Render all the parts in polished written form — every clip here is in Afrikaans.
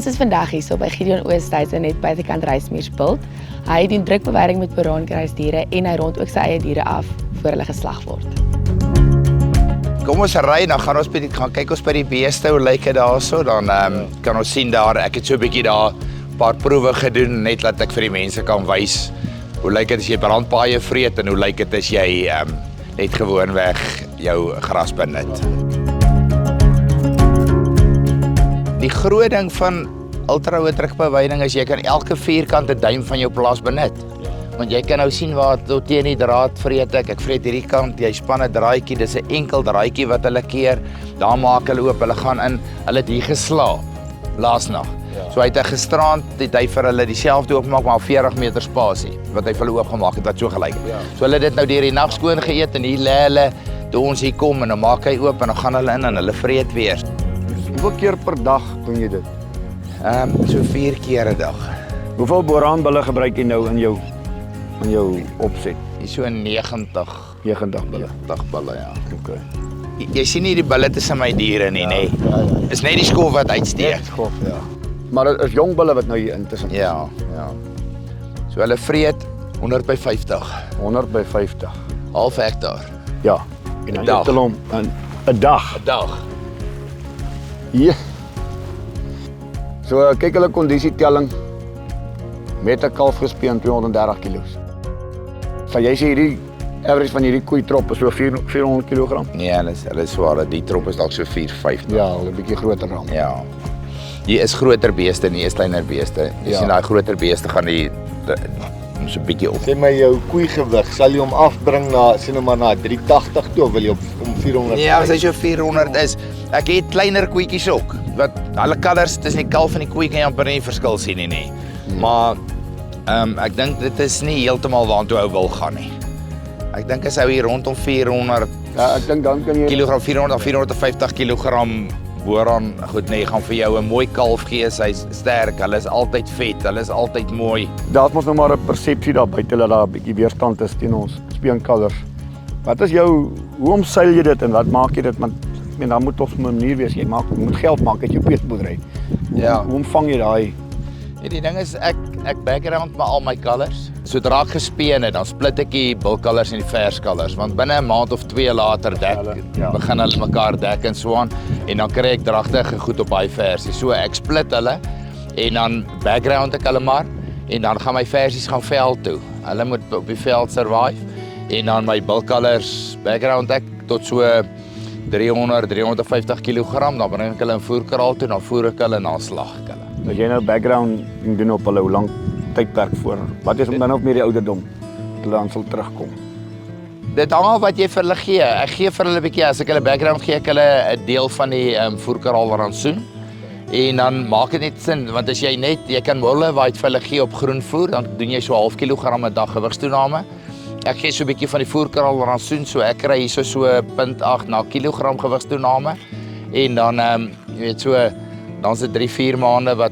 Ons is vandag hier so by Gideon Oosthuizen net buitekant Ruismiersbult. Hy doen drukbewerking met boeraankruisdiere en hy rond ook sy eie diere af voor hulle geslag word. Kom ons ry, dan gaan ons kyk ons by die beeste, hoe lyk dit daarso, dan kan ons sien daar, ek het so 'n bietjie daar 'n paar proewe gedoen, net laat ek vir die mense kan wys, hoe lyk dit as jy brandpaaie vreet en hoe lyk dit as jy net gewoonweg jou gras benut. Die groot ding van ultra-hoë drukbeweiding is jy kan elke vierkante duim van jou plaas benut. Want jy kan nou sien waar tot teen die draad vreet ek vreet hierdie kant, jy span 'n draadjie, dis 'n enkel draadjie wat hulle keer, daar maak hulle oop, hulle gaan in, hulle het hier geslaap, laasnag. Ja. So hy het 'n gisterand, het hy vir hulle dieselfde oopgemaak, maar 40 meter spasie, wat hy vir hulle oopgemaak het, wat so gelyk het. Ja. So hulle het dit nou deur die nag skoon geëet, en hier lê hulle, toe ons hier kom, en dan maak hy oop, en dan gaan hulle in, en hulle vreet weer. Hoeveel keer per dag doen jy dit? So 4 keer 'n dag. Hoeveel boraanbulle gebruik jy nou in jou opset? Hier so 90 bulle. 80 bulle, ja. Okay. Jy sien nie die bulle tussen my diere nie, nee. Is net die skof wat uitsteek. Skof, ja. Maar dit is jong bulle wat nou hier intussen. Ja. So hulle vreet 100 by 50. 100 by 50. Half hektaar. Ja. En dan dag. eet hulle hom 'n dag. 'n dag. Ja. So kyk hulle kondisietelling met 'n kalf gespeen 230 kg. So jy sê hierdie average van hierdie koei trop is so 400 kg. Nee, hulle is swaar. Die trop is dalk so 4-5. Ja, hulle 'n bietjie groter dan. Ja. Hier is groter beeste, nie is kleiner beeste. Jy sien daai groter beeste gaan so 'n bietjie op. Sê my jou koei gewig, sal jy hom afbring na sien nou maar na 380 toe of wil jy om 400? Ja, as hy so 400 is. Ek het kleiner koetjies ook. Wat hulle kalvers tussen die kalf en die koei kan jy amper nie verskil sien nie. Maar ek dink dit is nie heeltemal waartoe hy wil gaan nie. Ek dink as hy hier rondom 400 Ja, ek dink dan kan jy kilogram 400 of 450 kilogram booraan, goed nee, gaan vir jou 'n mooi kalf gee, hy's sterk, hulle is altyd vet, hulle is altyd mooi. Daar's mos nou maar 'n persepsie daar buite dat daar 'n bietjie weerstand is teen ons speenkalvers. Wat is jou hoe omseil jy dit en wat maak jy dit? Want ek meen daar moet tog 'n manier wees. Jy moet geld maak uit jou peetboerdery. Ja. Hoe ontvang jy daai? Die ding is ek background maar al my kalvers. Sodra ek gespeen het, dan split ek die bulkalvers en die verskalvers, want binne 'n maand of 2 later begin hulle mekaar dek en so aan, en dan kry ek dragtige goed op daai versie. So ek split hulle en dan background ek hulle maar, en dan gaan my versies gaan veld toe. Hulle moet op die veld survive, en dan my bulkalvers background ek tot so 300-350 kg, dan bring ek hulle in voerkraal toe, dan voer ek hulle en dan slag ek hulle. As jy nou background doen op hulle, hoe lank tydperk voor? Wat is om dan ook meer die ouderdom dat hulle dan sal terugkom? Dit hang af wat jy vir hulle gee. Ek gee vir hulle 'n bietjie, as ek hulle background gee, ek hulle 'n deel van die voerkraal rantsoen. En dan maak dit net sin, want as jy kan molle wat vir hulle gee op groenvoer, dan doen jy so 0,5 kilogram 'n dag gewigstoename. Ek gee so 'n bietjie van die voerkraal rantsoen, so ek kry hierso so 0,8 na kilogram gewigstoename. En dan jy weet so, dan is dit 3-4 maande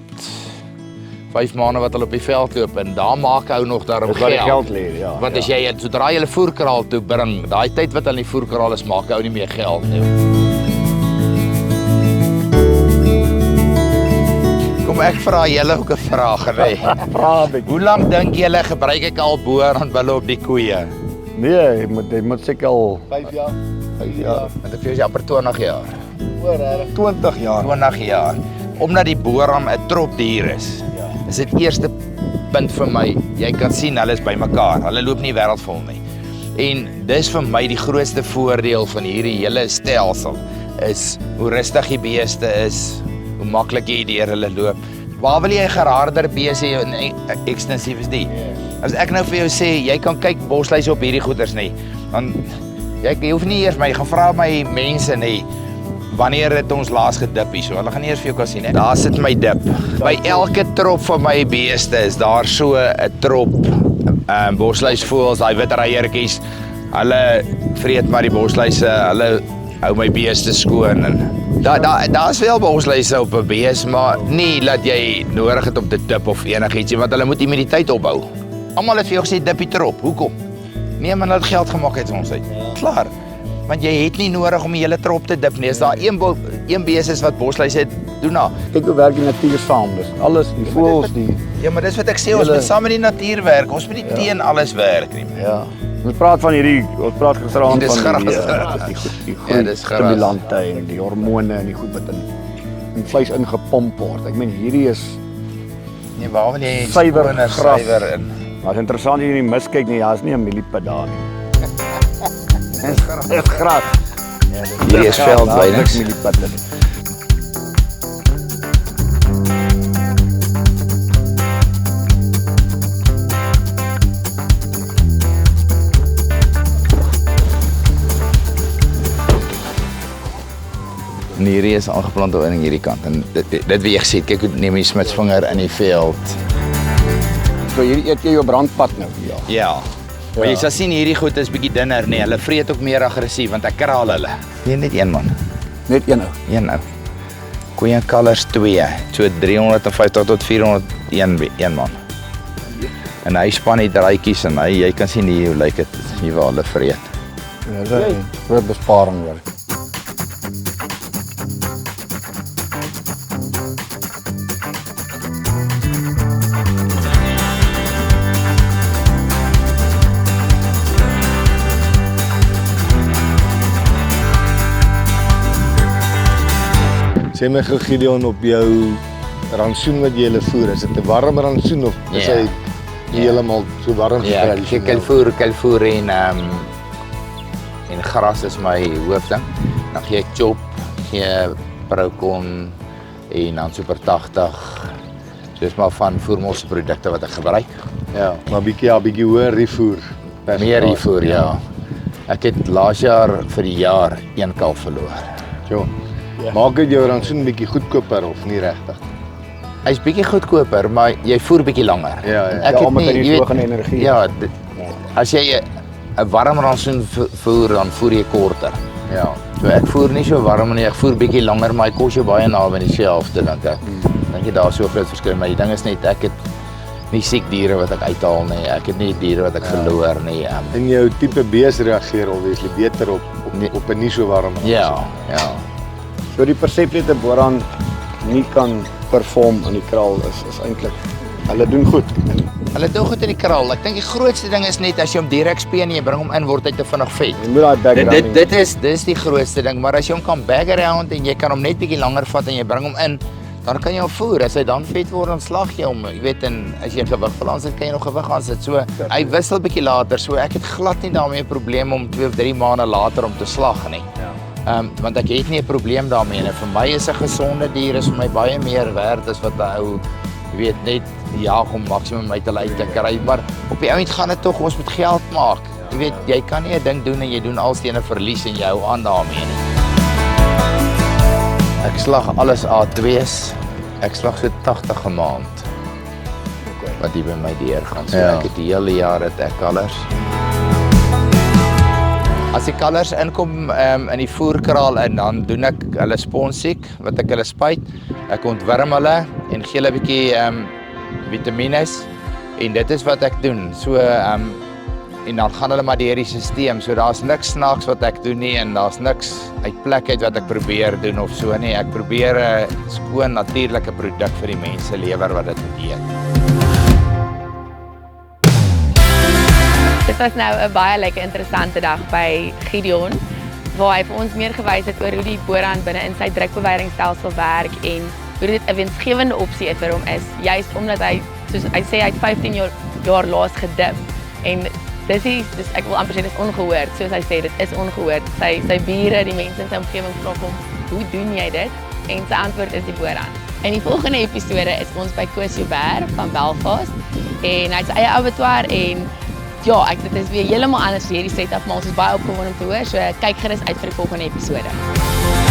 5 maande wat hulle op die veld loop, en daar maak hou nog daarom geld lê, ja. Want as jy sodra jy hulle voerkraal toe bring, daai tyd wat hulle in die voerkraal is, maak hou nie meer geld nie. Kom ek vra julle ook 'n vraag, nee. Vra 'n bietjie. Hoe lank dink julle gebruik ek al boeraanbulle op die koeie? Nee, jy moet seker al 5 jaar. 5 jaar. Want ek vir amper 20 jaar. Oor reg. 20 jaar. 20 jaar. Omdat die boeraan 'n tropdier is. Is dit eerste punt vir my. Jy kan sien hulle is bymekaar. Hulle loop nie wêreldvol nie. En dis vir my die grootste voordeel van hierdie hele stelsel is hoe rustig die beeste is, hoe maklik jy deur hulle loop. Waar wil jy 'n geraarder beeste en ekstensief is die? As ek nou vir jou sê jy kan kyk bosluise op hierdie goeters nie, dan jy hoef nie eers my gaan vra my mense nie. Wanneer het ons laas gedip hier so? Hulle gaan nie eers vir jou kan sien nie. Daar sit my dip. By elke trop van my beeste is daar so 'n trop bosluisvoëls, daai wit reiertjies. Hulle vreet maar die bosluise, hulle hou my beeste skoon en daar's wel bosluise op 'n bees, maar nie laat jy nodig het om te dip of enigiets, want hulle moet immuniteit opbou. Almal het vir jou gesê dip die trop. Hoekom? Nee, maar hulle het geld gemaak uit ons uit. Klaar. Want jy het nie nodig om die hele trop te dip nie. As daar een bees is wat bosluise het, Doen nou. Kyk hoe werk die natuur saam, dis alles, die voëls, die Ja, maar dis wat ek sê, ons moet saam met die natuur werk. Ons moet nie teen alles werk nie. ja. Ons praat van ons praat gisteraand Dis van die gras. die Ja, dis gras. stimulante en die hormone en die goed wat in vleis ingepomp word. Ek meen hierdie is Nee, waar wil jy Suiwer skoner, gras. suiwer in? maar is interessant hier in die mis kyk nie, daar's nie 'n mieliepad daar nie. Dis gras. Ja, Hierdie is veldweidings. Mieliepad dit. En hierdie is aangeplant aan hierdie kant en dit wat jy gesê het, kyk hoe neem jy smitsvinger in die veld. So hier eet jy jou brandpad nou. Ja. Ja. Maar jy sal sien hierdie goed is bietjie dunner nee, hulle vreet ook meer aggressief want ek kraal hulle. Nee, net een man. Net een nou. Een nou. Koeie kalvers 2, so 350 tot 400 een man. En hy span die draadjies en jy kan sien hoe lyk dit hier waar hulle vreet. Ja, dis 'n groot besparing werk. Sê my gou Gideon op jou rantsoen wat jy hulle voer, is dit 'n warm rantsoen of is Ja. hy heeltemal so warm Ja, kalfoer en gras is my hoofding. Dan gee ek chop, gee Procon en dan Super 80. Dis maar van voermosse-produkte wat ek gebruik. Ja, maar bietjie hoër refoer. Meer hiervoor, ja. Ek het laas jaar vir die jaar 1 kalf verloor. Jo. Maak dit jou rantsoen bietjie goedkoper of nie regtig? Hy's bietjie goedkoper, maar jy voer bietjie langer. Ja. Ek Ja, het omdat hy nie, nie jy so weet, geen energie ja, as jy 'n warm rantsoen voer, dan voer jy korter. Ja. So ek voer nie so warm nie, ek voer bietjie langer, maar hy kos jou baie naby dieselfde dink ek. Dink jy daar so 'n groot verskil, maar die ding is net ek het nie siek diere wat ek uithaal nie. Ek het nie diere wat ek verloor nie. En jou tipe bees reageer obviously beter op 'n nie so warm rantsoen. Ja, ja. So die persepsie dat 'n boeraan nie kan perform in die kraal is eintlik hulle doen goed. Hulle doen goed in die kraal. Ek dink die grootste ding is net as jy hom direk speen en jy bring hom in, word hy te vinnig vet. Jy moet daai background. Dis die grootste ding, maar as jy hom kan bag around en jy kan hom net bietjie langer vat en jy bring hom in, dan kan jy hom voer. As hy dan vet word, dan slag jy hom. Jy weet, en as jy 'n gewig balans het, kan jy nog gewig aan sit. So hy wissel bietjie later. So ek het glad nie daarmee 'n probleem om 2 of 3 maande later om te slag nie. Want ek het nie 'n probleem daarmee nie. Vir my is 'n gesonde dier is vir my baie meer werd as wat 'n ou, jy weet, net jaag om maksimum uit hulle uit te kry. Maar op die ouend gaan dit tog, ons moet geld maak. Jy weet, jy kan nie 'n ding doen en jy doen alsteen 'n verlies en jy hou aan daarmee nie. Ek slag alles A2's. Ek slag so 80 'n maand. Wat hier by my deur gaan. So ek het die hele jaar het ek kalvers. As die kalvers inkom in die voerkraal in, dan doen ek hulle sponsiek wat ek hulle spuit. Ek ontwurm hulle en gee hulle 'n bietjie vitamiene en dit is wat ek doen. So en dan gaan hulle maar deur die stelsel. So daar's niks snaaks wat ek doen nie en daar's niks uit plek uit wat ek probeer doen of so nie. Ek probeer 'n skoon natuurlike produk vir die mense lewer wat dit moet eet. Dit was nou 'n baie lekker interessante dag by Gideon waar hy vir ons meer gewys het oor hoe die boerhand binne in sy drukbeweringstelsel werk en hoe dit 'n winsgewende opsie vir hom is, juist omdat hy, soos hy sê, hy het 15 jaar laas gedip en dis ek wil amper sê dis ongehoord, soos hy sê, dit is ongehoord. Sy bure, die mense in sy omgewing vra hom, hoe doen jy dit? En sy antwoord is die boerhand. In die volgende episode is ons by Koos Joubert van Belfast en hy het sy eie abattoir en ja, dit is weer heeltemal anders hierdie setup, maar ons is baie opgewonde om te hoor, so kyk gerus uit vir die volgende episode.